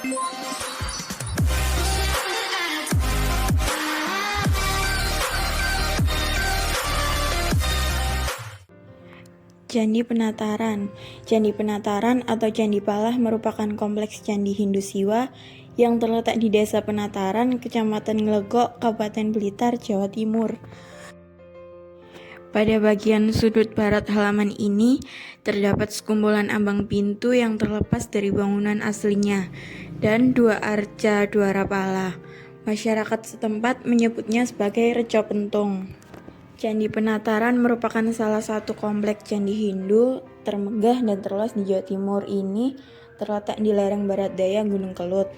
Candi Penataran. Candi Penataran atau Candi Palah merupakan kompleks candi Hindu Siwa yang terletak di Desa Penataran, Kecamatan Nglegok, Kabupaten Blitar, Jawa Timur. Pada bagian sudut barat halaman ini terdapat sekumpulan ambang pintu yang terlepas dari bangunan aslinya dan dua arca Dwara Pala. Masyarakat setempat menyebutnya sebagai Reco Pentung. Candi Penataran merupakan salah satu kompleks candi Hindu termegah dan terluas di Jawa Timur. Ini terletak di lereng barat daya Gunung Kelut.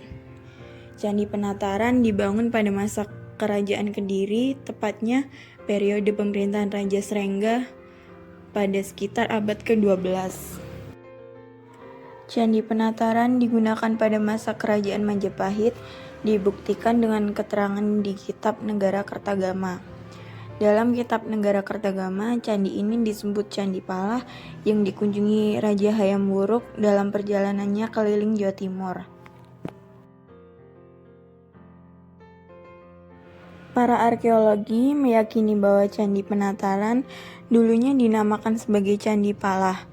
Candi Penataran dibangun pada masa Kerajaan Kediri, tepatnya periode pemerintahan Raja Srengga pada sekitar abad ke-12. Candi Penataran digunakan pada masa Kerajaan Majapahit, dibuktikan dengan keterangan di Kitab Negara Kertagama. Dalam Kitab Negara Kertagama, candi ini disebut Candi Palah yang dikunjungi Raja Hayam Wuruk dalam perjalanannya keliling Jawa Timur. Para arkeologi meyakini bahwa Candi Penataran dulunya dinamakan sebagai Candi Palah.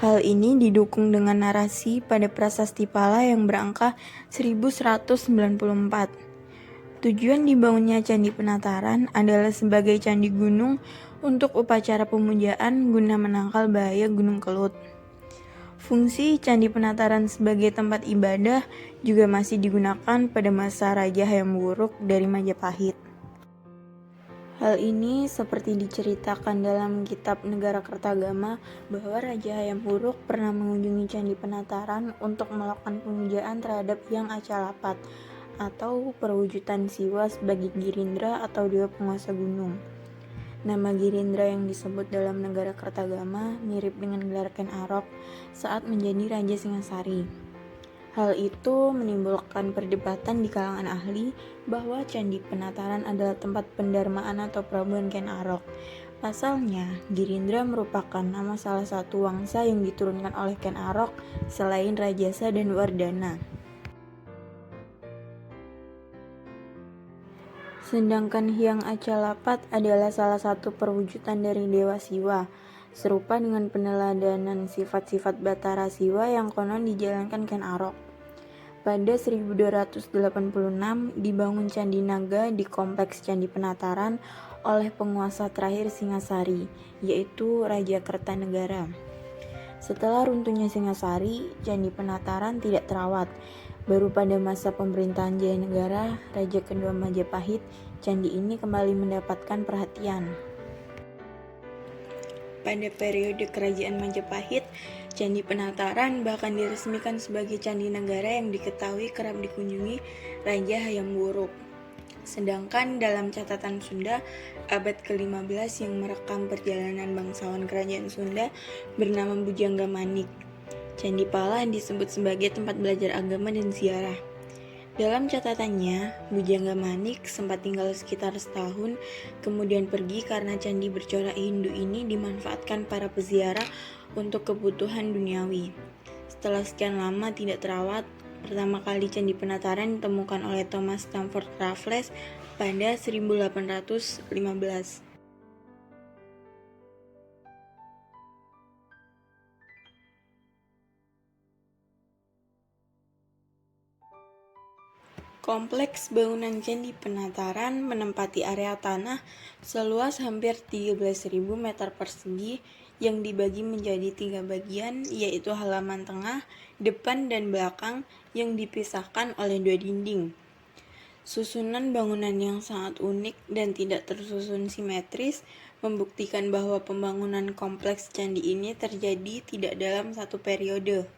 Hal ini didukung dengan narasi pada prasasti Palah yang berangka 1194. Tujuan dibangunnya Candi Penataran adalah sebagai candi gunung untuk upacara pemujaan guna menangkal bahaya Gunung Kelut. Fungsi Candi Penataran sebagai tempat ibadah juga masih digunakan pada masa Raja Hayam Wuruk dari Majapahit. Hal ini seperti diceritakan dalam Kitab Negara Kertagama bahwa Raja Hayam Wuruk pernah mengunjungi Candi Penataran untuk melakukan pemujaan terhadap Hyang Acalapat atau perwujudan Siwa sebagai Girindra atau dewa penguasa gunung. Nama Girindra yang disebut dalam Negara Kertagama mirip dengan gelar Ken Arok saat menjadi Raja Singasari. Hal itu menimbulkan perdebatan di kalangan ahli bahwa Candi Penataran adalah tempat pendarmaan atau pelabuhan Ken Arok. Pasalnya, Girindra merupakan nama salah satu wangsa yang diturunkan oleh Ken Arok selain Rajasa dan Wardana. Sedangkan Hyang Acalapat adalah salah satu perwujudan dari Dewa Siwa, serupa dengan peneladanan sifat-sifat Batara Siwa yang konon dijalankan Ken Arok. Pada 1286 dibangun Candi Naga di kompleks Candi Penataran oleh penguasa terakhir Singasari, yaitu Raja Kertanegara. Setelah runtuhnya Singasari, Candi Penataran tidak terawat. Baru pada masa pemerintahan Jayanegara, Raja kedua Majapahit, candi ini kembali mendapatkan perhatian. Pada periode Kerajaan Majapahit, Candi Penataran bahkan diresmikan sebagai candi negara yang diketahui kerap dikunjungi Raja Hayam Wuruk. Sedangkan dalam catatan Sunda abad ke-15 yang merekam perjalanan bangsawan Kerajaan Sunda bernama Bujangga Manik, Candi Palah disebut sebagai tempat belajar agama dan ziarah. Dalam catatannya, Bujangga Manik sempat tinggal sekitar setahun, kemudian pergi karena candi bercorak Hindu ini dimanfaatkan para peziarah untuk kebutuhan duniawi. Setelah sekian lama tidak terawat, pertama kali Candi Penataran ditemukan oleh Thomas Stamford Raffles pada 1815. Kompleks bangunan Candi Penataran menempati area tanah seluas hampir 13.000 meter persegi yang dibagi menjadi 3 bagian, yaitu halaman tengah, depan, dan belakang yang dipisahkan oleh 2 dinding. Susunan bangunan yang sangat unik dan tidak tersusun simetris membuktikan bahwa pembangunan kompleks candi ini terjadi tidak dalam satu periode.